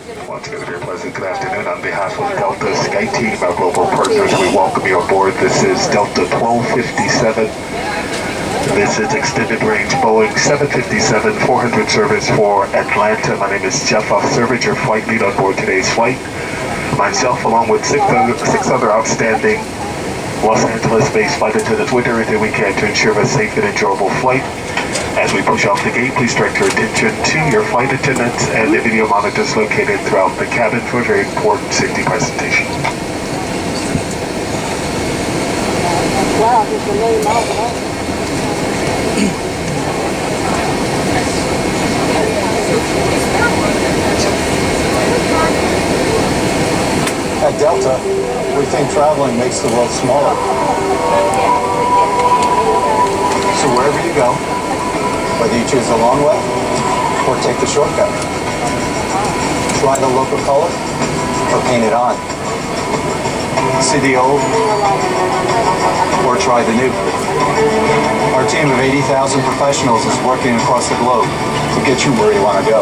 Once again, a very pleasant good afternoon. On behalf of Delta SkyTeam, our global partners, we welcome you aboard. This is Delta 1257. This is extended range Boeing 757-400 service for Atlanta. My name is Jeff Servage, your flight lead on board today's flight. Myself, along with six other outstanding Los Angeles-based flight attendants, will do everything we can to ensure a safe and enjoyable flight. As we push off the gate, please direct your attention to your flight attendants and the video monitors located throughout the cabin for a very important safety presentation. Wow, it's a million miles an hour. At Delta, we think traveling makes the world smaller. So wherever you go, whether you choose the long way or take the shortcut, try the local color or paint it on. See the old or try the new. Our team of 80,000 professionals is working across the globe to get you where you want to go.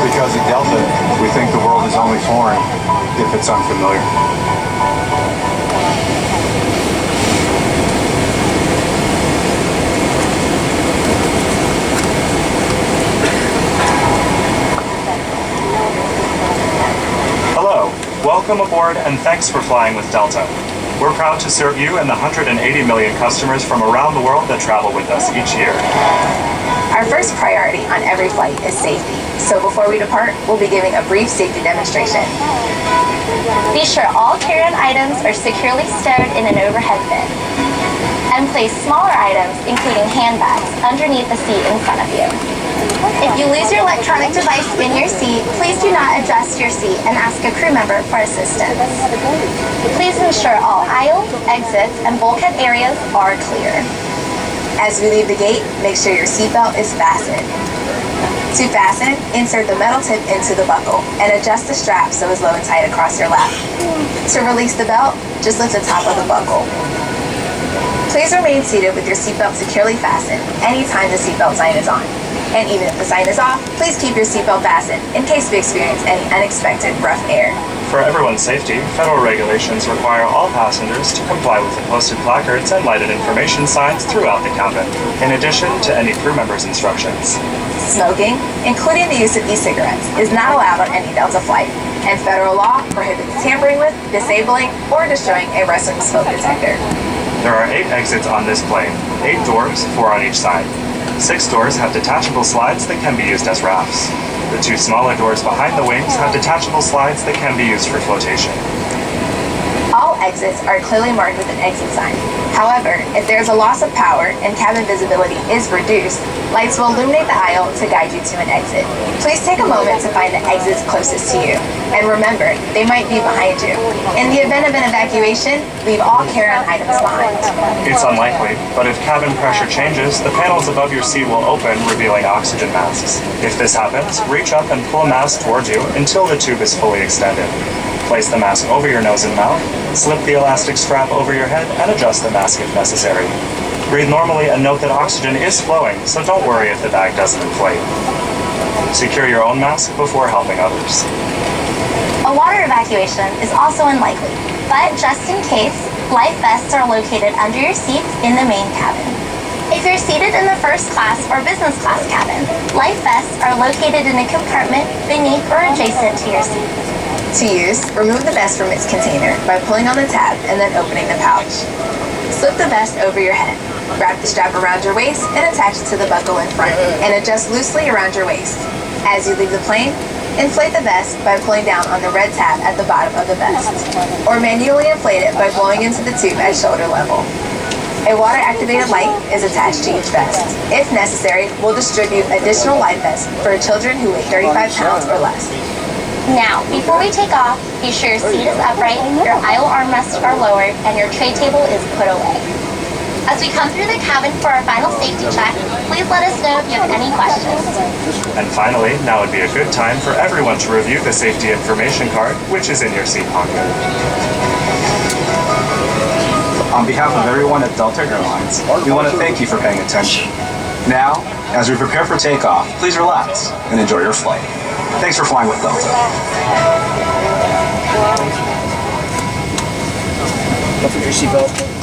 Because at Delta, we think the world is only foreign if it's unfamiliar. Hello, welcome aboard and thanks for flying with Delta. We're proud to serve you and the 180 million customers from around the world that travel with us each year. Our first priority on every flight is safety. So before we depart, we'll be giving a brief safety demonstration. Be sure all carry-on items are securely stowed in an overhead bin. And place smaller items, including handbags, underneath the seat in front of you. If you lose your electronic device in your seat, please do not adjust your seat and ask a crew member for assistance. Please ensure all aisles, exits, and bulkhead areas are clear. As we leave the gate, make sure your seatbelt is fastened. To fasten, insert the metal tip into the buckle and adjust the strap so it's low and tight across your lap. To release the belt, just lift the top of the buckle. Please remain seated with your seatbelt securely fastened anytime the seatbelt sign is on. And even if the sign is off, please keep your seatbelt fastened in case we experience any unexpected rough air. For everyone's safety, federal regulations require all passengers to comply with the posted placards and lighted information signs throughout the cabin, in addition to any crew member's instructions. Smoking, including the use of e-cigarettes, is not allowed on any Delta flight, and federal law prohibits tampering with, disabling, or destroying a restroom smoke detector. There are 8 exits on this plane, 8 doors, 4 on each side. 6 doors have detachable slides that can be used as rafts. The 2 smaller doors behind the wings have detachable slides that can be used for flotation. All exits are clearly marked with an exit sign. However, if there is a loss of power and cabin visibility is reduced, lights will illuminate the aisle to guide you to an exit. Please take a moment to find the exits closest to you. And remember, they might be behind you. In the event of an evacuation, leave all carry-on items behind. It's unlikely, but if cabin pressure changes, the panels above your seat will open, revealing oxygen masks. If this happens, reach up and pull a mask towards you until the tube is fully extended. Place the mask over your nose and mouth, slip the elastic strap over your head, and adjust the mask if necessary. Breathe normally and note that oxygen is flowing, so don't worry if the bag doesn't inflate. Secure your own mask before helping others. A water evacuation is also unlikely, but just in case, life vests are located under your seats in the main cabin. If you're seated in the first class or business class cabin, life vests are located in a compartment beneath or adjacent to your seat. To use, remove the vest from its container by pulling on the tab and then opening the pouch. Slip the vest over your head. Wrap the strap around your waist and attach it to the buckle in front, and adjust loosely around your waist. As you leave the plane, inflate the vest by pulling down on the red tab at the bottom of the vest, or manually inflate it by blowing into the tube at shoulder level. A water-activated light is attached to each vest. If necessary, we'll distribute additional life vests for children who weigh 35 pounds or less. Now, before we take off, be sure your seat is upright, your aisle armrests are lowered, and your tray table is put away. As we come through the cabin for our final safety check, please let us know if you have any questions. And finally, now would be a good time for everyone to review the safety information card, which is in your seat pocket. On behalf of everyone at Delta Airlines, we want to thank you for paying attention. Now, As we prepare for takeoff, please relax and enjoy your flight. Thanks for flying with Delta. Don't forget your seatbelt.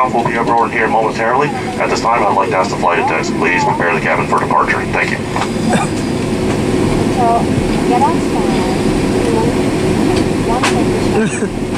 takeoff will be over here momentarily. At this time, I'd like to ask the flight attendants, please prepare the cabin for departure. Thank you. So, get outside. One thing.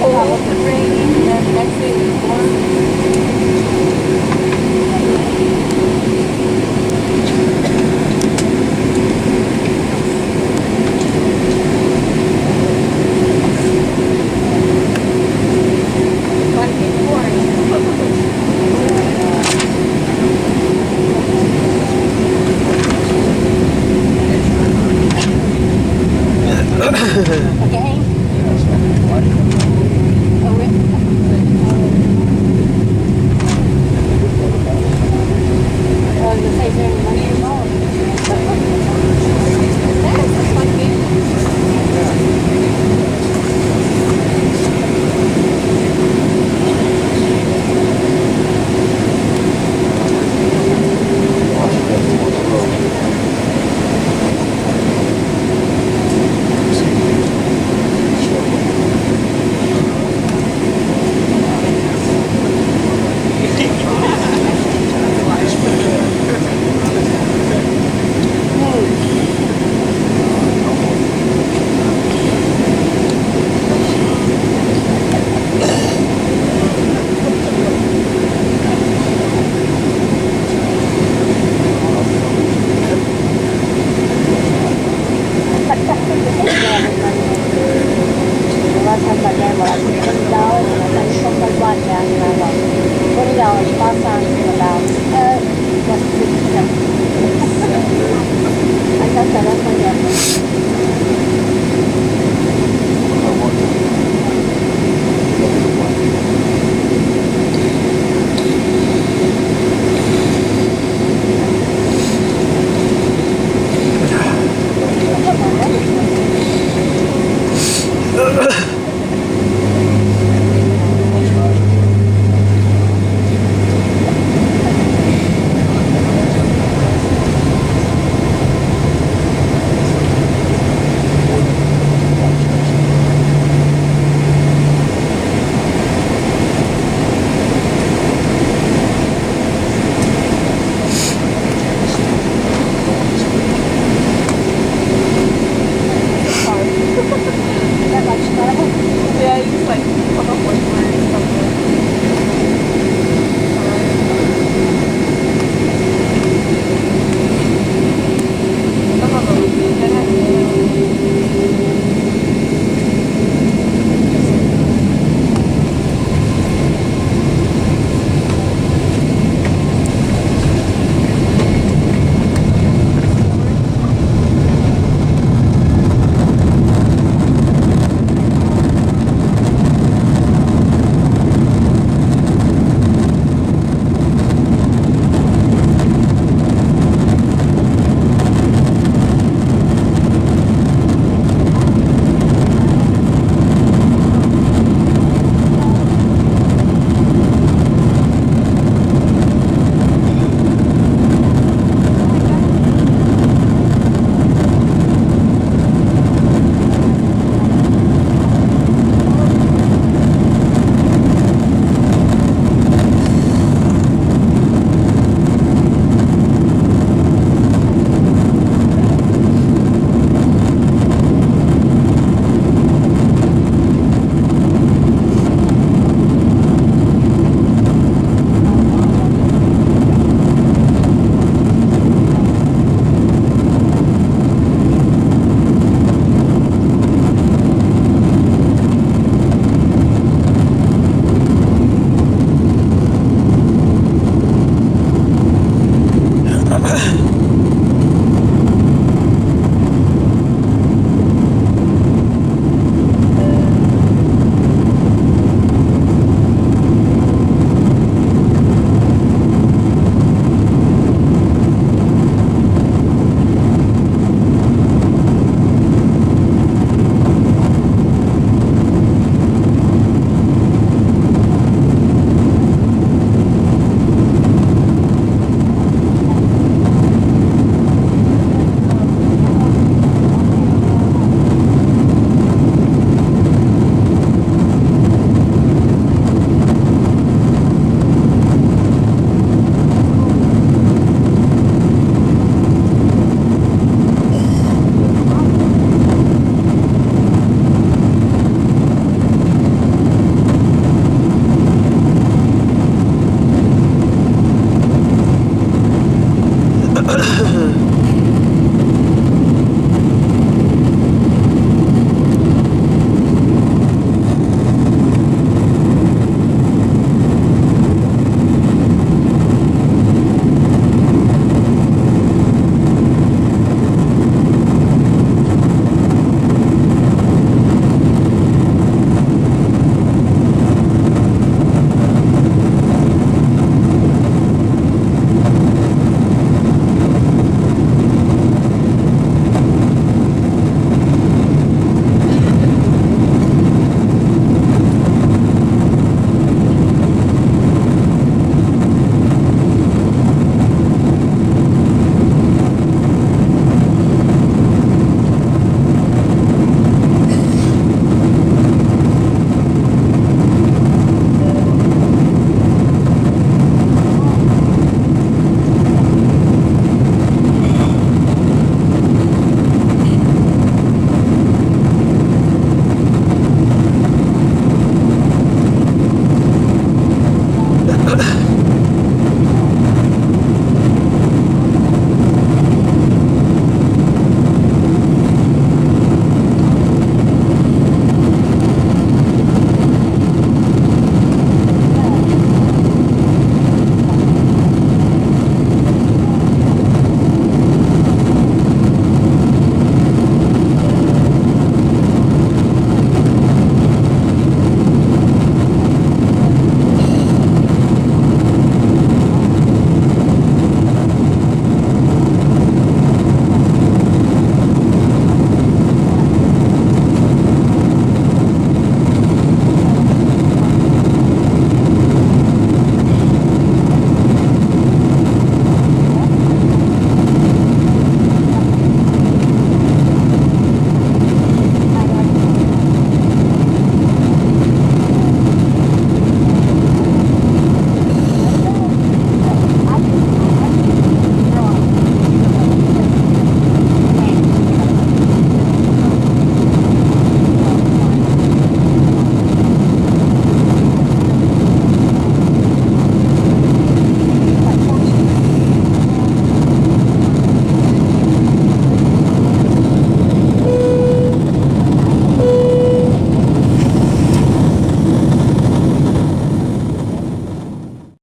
Cold, raining, and then next day it was warm.